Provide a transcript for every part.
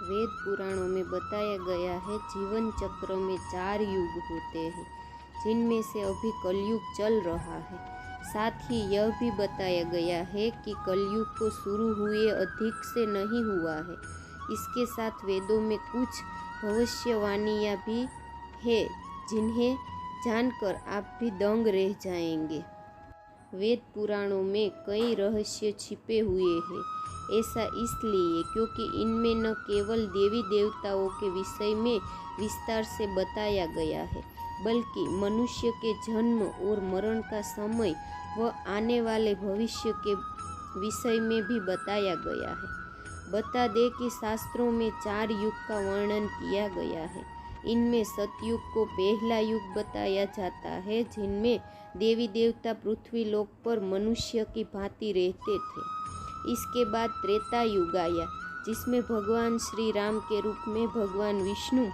वेद पुराणों में बताया गया है जीवन चक्र में 4 युग होते हैं, जिनमें से अभी कलयुग चल रहा है। साथ ही यह भी बताया गया है कि कलयुग को शुरू हुए अधिक से नहीं हुआ है। इसके साथ वेदों में कुछ भविष्यवाणियाँ भी है जिन्हें जानकर आप भी दंग रह जाएंगे। वेद पुराणों में कई रहस्य छिपे हुए हैं। ऐसा इसलिए क्योंकि इनमें न केवल देवी देवताओं के विषय में विस्तार से बताया गया है, बल्कि मनुष्य के जन्म और मरण का समय व आने वाले भविष्य के विषय में भी बताया गया है। बता दें कि शास्त्रों में 4 युग का वर्णन किया गया है। इनमें सतयुग को पहला युग बताया जाता है, जिनमें देवी देवता पृथ्वी लोक पर मनुष्य की भांति रहते थे। इसके बाद त्रेता युग आया, जिसमें भगवान श्री राम के रूप में भगवान विष्णु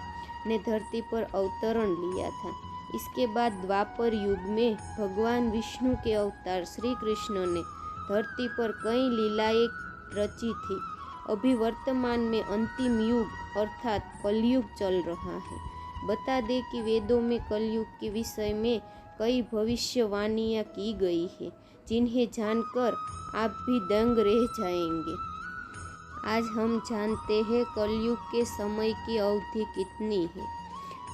ने धरती पर अवतरण लिया था। इसके बाद द्वापर युग में भगवान विष्णु के अवतार श्री कृष्ण ने धरती पर कई लीलाएं रची थी। अभी वर्तमान में अंतिम युग अर्थात कलयुग चल रहा है। बता दें कि वेदों में कलयुग के विषय में कई भविष्यवाणियाँ की गई है, जिन्हें जानकर आप भी दंग रह जाएंगे। आज हम जानते हैं कलयुग के समय की अवधि कितनी है।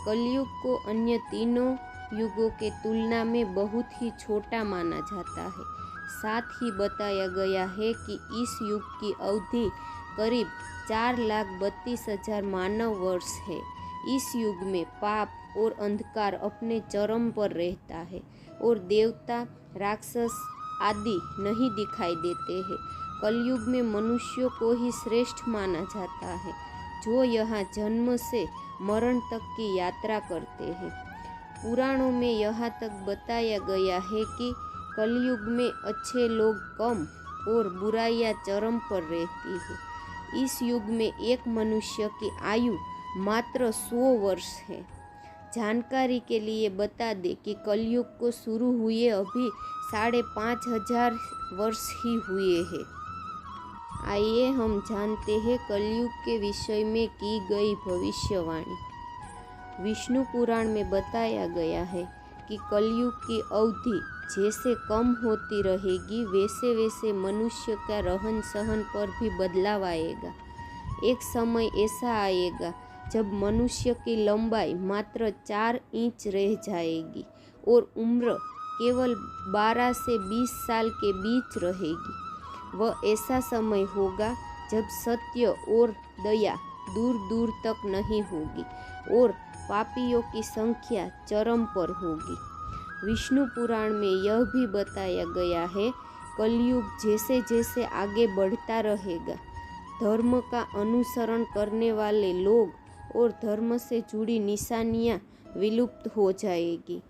कलयुग को अन्य तीनों युगों के तुलना में बहुत ही छोटा माना जाता है। साथ ही बताया गया है कि इस युग की अवधि करीब 4,32,000 मानव वर्ष है। इस युग में पाप और अंधकार अपने चरम पर रहता है और देवता, राक्षस आदि नहीं दिखाई देते हैं। कलयुग में मनुष्यों को ही श्रेष्ठ माना जाता है, जो यहाँ जन्म से मरण तक की यात्रा करते हैं। पुराणों में यहाँ तक बताया गया है कि कलयुग में अच्छे लोग कम और बुराइयाँ चरम पर रहती है। इस युग में एक मनुष्य की आयु मात्र 100 वर्ष है। जानकारी के लिए बता दें कि कलयुग को शुरू हुए अभी 5,500 वर्ष ही हुए हैं। आइए हम जानते हैं कलयुग के विषय में की गई भविष्यवाणी। विष्णु पुराण में बताया गया है कि कलयुग की अवधि जैसे कम होती रहेगी, वैसे वैसे मनुष्य का रहन सहन पर भी बदलाव आएगा। एक समय ऐसा आएगा जब मनुष्य की लंबाई मात्र 4 इंच रह जाएगी और उम्र केवल 12 से 20 साल के बीच रहेगी। वह ऐसा समय होगा जब सत्य और दया दूर दूर तक नहीं होगी और पापियों की संख्या चरम पर होगी। विष्णु पुराण में यह भी बताया गया है, कलयुग जैसे जैसे आगे बढ़ता रहेगा, धर्म का अनुसरण करने वाले लोग और धर्म से जुड़ी निशानियाँ विलुप्त हो जाएगी।